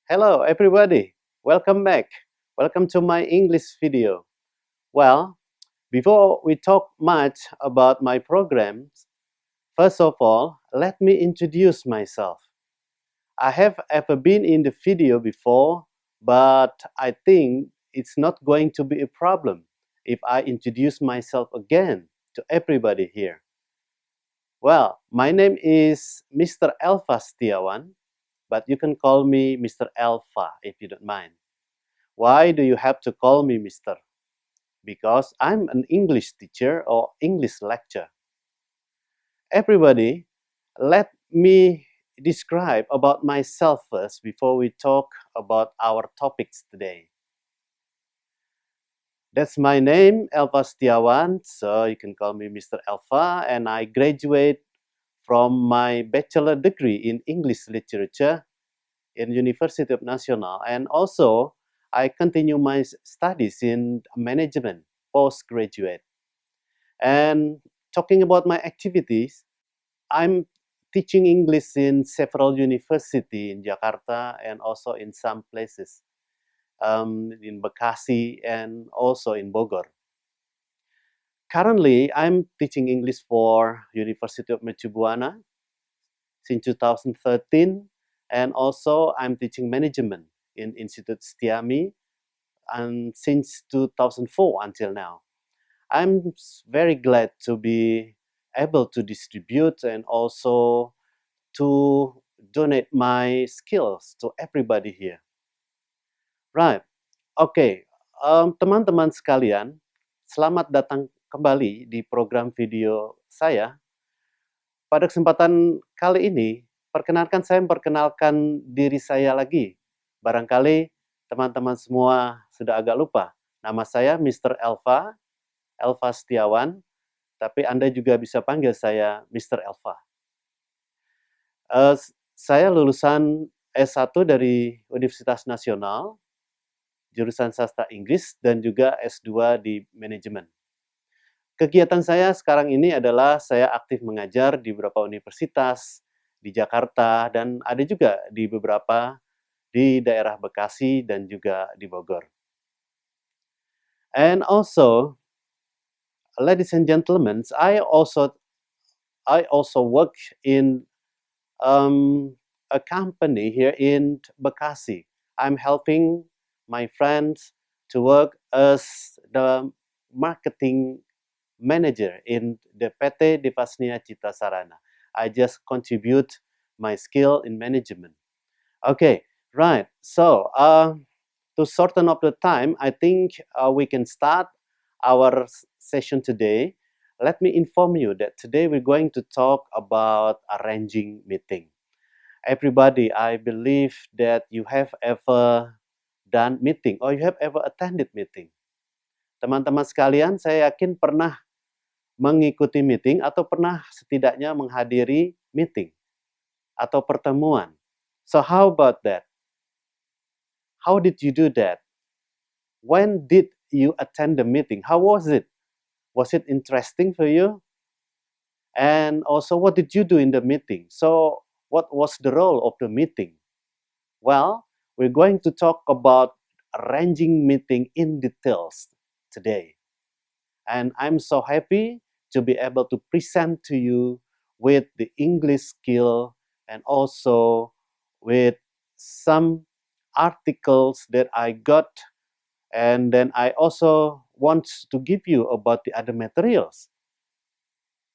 Hello everybody, welcome back. Welcome to my English video. Well, before we talk much about my programs, first of all, let me introduce myself. I have ever been in the video before, but I think it's not going to be a problem if I introduce myself again to everybody here. Well, my name is Mr. Elva Setiawan, but you can call me Mr. Elva if you don't mind. Why do you have to call me Mr.? Because I'm an English teacher or English lecturer. Everybody, let me describe about myself first before we talk about our topics today. That's my name, Elva Setiawan, so you can call me Mr. Elva, and I graduate from my bachelor degree in English literature in University of National, and also I continue my studies in management postgraduate. And talking about my activities, I'm teaching English in several universities in Jakarta and also in some places in Bekasi and also in Bogor. Currently, I'm teaching English for University of Mercubuana since 2013, and also I'm teaching management in Institute Setiami and since 2004 until now. I'm very glad to be able to distribute and also to donate my skills to everybody here. Right. Oke, teman-teman sekalian, selamat datang kembali di program video saya. Pada kesempatan kali ini, perkenalkan saya memperkenalkan diri saya lagi. Barangkali teman-teman semua sudah agak lupa. Nama saya Mr. Elva Setiawan, tapi Anda juga bisa panggil saya Mr. Elva. Saya lulusan S1 dari Universitas Nasional, jurusan sastra Inggris, dan juga S2 di manajemen. Kegiatan saya sekarang ini adalah saya aktif mengajar di beberapa universitas di Jakarta dan ada juga di beberapa di daerah Bekasi dan juga di Bogor. And also, ladies and gentlemen, I also work in a company here in Bekasi. I'm helping my friends to work as the marketing manager in the PT Devasnia Cita Sarana. I just contribute my skill in management. Okay, right. So, to shorten up the time, I think we can start our session today. Let me inform you that today we're going to talk about arranging meeting. Everybody, I believe that you have ever done meeting or you have ever attended meeting. Teman-teman sekalian, saya yakin pernah mengikuti meeting atau pernah setidaknya menghadiri meeting atau pertemuan. So how about that? How did you do that? When did you attend the meeting? How was it? Was it interesting for you? And also, what did you do in the meeting? So, what was the role of the meeting? Well, we're going to talk about arranging meeting in details today. And I'm so happy to be able to present to you with the English skill and also with some articles that I got. And then I also want to give you about the other materials.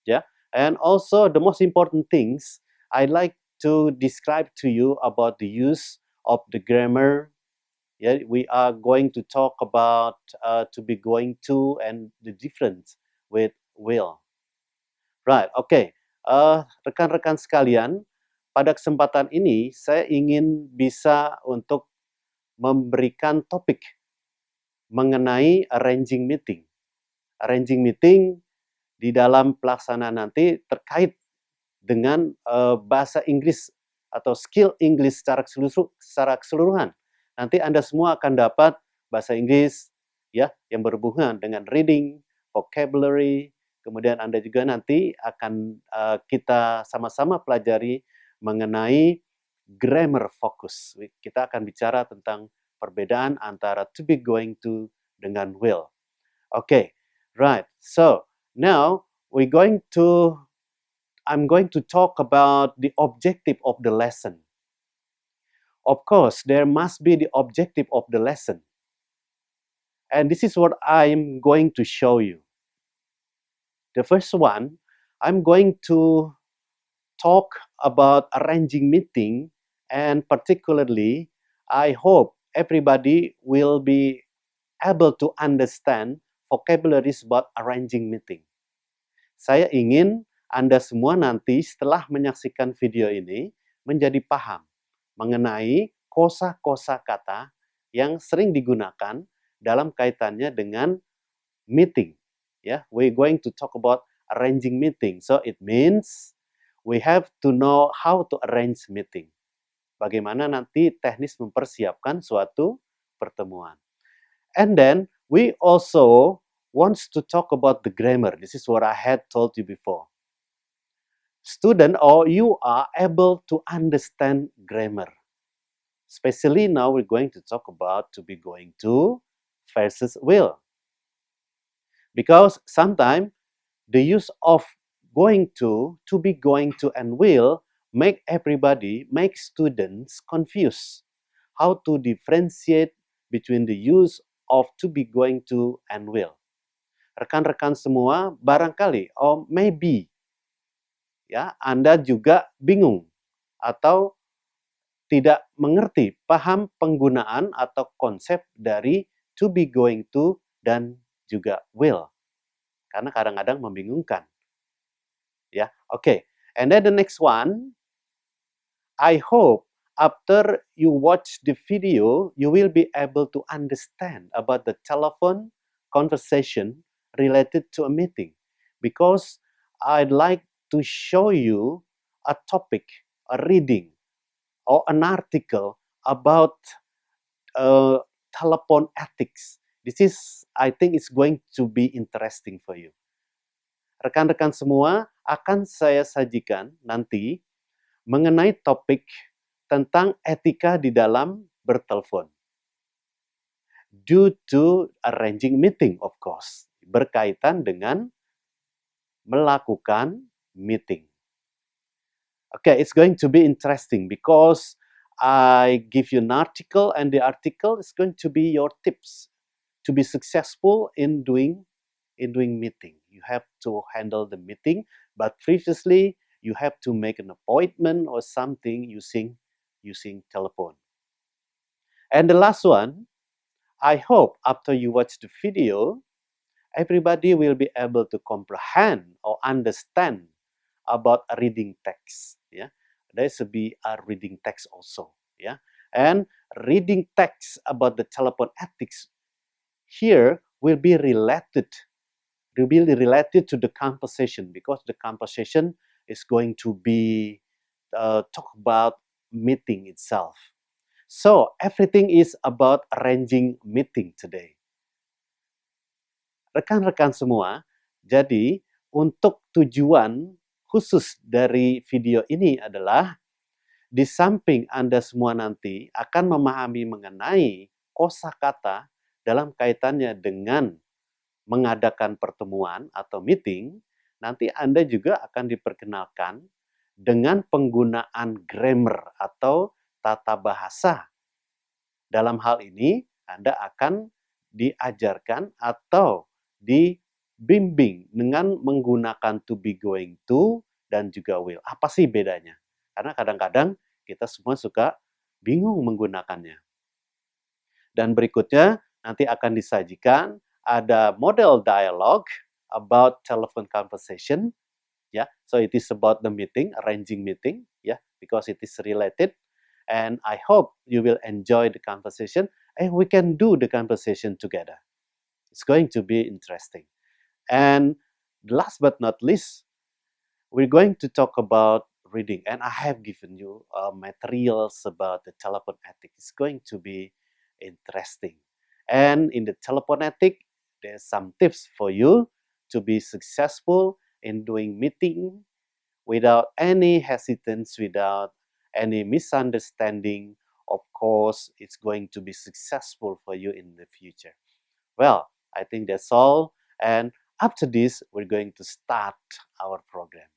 Yeah. And also the most important things, I like to describe to you about the use of the grammar. Yeah, we are going to talk about to be going to and the difference with will. Right, okay. Rekan-rekan sekalian, pada kesempatan ini saya ingin bisa untuk memberikan topik mengenai arranging meeting. Arranging meeting di dalam pelaksanaan nanti terkait dengan bahasa Inggris atau skill Inggris secara keseluruhan. Nanti Anda semua akan dapat bahasa Inggris ya yang berhubungan dengan reading, vocabulary, kemudian Anda juga nanti akan kita sama-sama pelajari mengenai grammar focus. Kita akan bicara tentang perbedaan antara to be going to dengan will. Okay, right. So now I'm going to talk about the objective of the lesson. Of course, there must be the objective of the lesson. And this is what I'm going to show you. The first one, I'm going to talk about arranging meeting, and particularly, I hope everybody will be able to understand vocabularies about arranging meeting. Saya ingin Anda semua nanti setelah menyaksikan video ini menjadi paham mengenai kosa-kosa kata yang sering digunakan dalam kaitannya dengan meeting. Yeah, we're going to talk about arranging meeting. So it means we have to know how to arrange meeting. Bagaimana nanti teknis mempersiapkan suatu pertemuan. And then we also wants to talk about the grammar. This is what I had told you before. Student, or you are able to understand grammar. Especially now we're going to talk about to be going to versus will. Because sometimes the use of going to be going to, and will make students confused. How to differentiate between the use of to be going to and will. Rekan-rekan semua, barangkali, or maybe, ya, Anda juga bingung atau tidak mengerti paham penggunaan atau konsep dari to be going to dan juga will. Karena kadang-kadang membingungkan. Ya, okay. And then the next one, I hope after you watch the video, you will be able to understand about the telephone conversation related to a meeting. Because I'd like to show you a topic, a reading, or an article about telephone ethics. This is, I think it's going to be interesting for you. Rekan-rekan semua, akan saya sajikan nanti mengenai topik tentang etika di dalam bertelepon. Due to arranging meeting, of course. Berkaitan dengan melakukan meeting. Okay, it's going to be interesting because I give you an article, and the article is going to be your tips to be successful in doing meeting. You have to handle the meeting, but previously you have to make an appointment or something using telephone. And the last one, I hope after you watch the video, everybody will be able to comprehend or understand about a reading text. Yeah, there should be a reading text also. Yeah, and reading text about the telephone ethics here will be related to the conversation, because the conversation is going to be talk about meeting itself. So everything is about arranging meeting today. Rekan-rekan semua, jadi untuk tujuan khusus dari video ini adalah di samping Anda semua nanti akan memahami mengenai kosakata dalam kaitannya dengan mengadakan pertemuan atau meeting, nanti Anda juga akan diperkenalkan dengan penggunaan grammar atau tata bahasa. Dalam hal ini, Anda akan diajarkan atau dibimbing dengan menggunakan to be going to dan juga will. Apa sih bedanya? Karena kadang-kadang kita semua suka bingung menggunakannya. Dan berikutnya nanti akan disajikan ada model dialogue about telephone conversation. Yeah, so it is about the meeting, arranging meeting, yeah, because it is related. And I hope you will enjoy the conversation, and we can do the conversation together. It's going to be interesting. And last but not least, we're going to talk about reading. And I have given you materials about the telephone ethic. It's going to be interesting. And in the telephone ethic, there's some tips for you to be successful in doing meeting without any hesitance, without any misunderstanding, of course, it's going to be successful for you in the future. Well, I think that's all. And after this, we're going to start our program.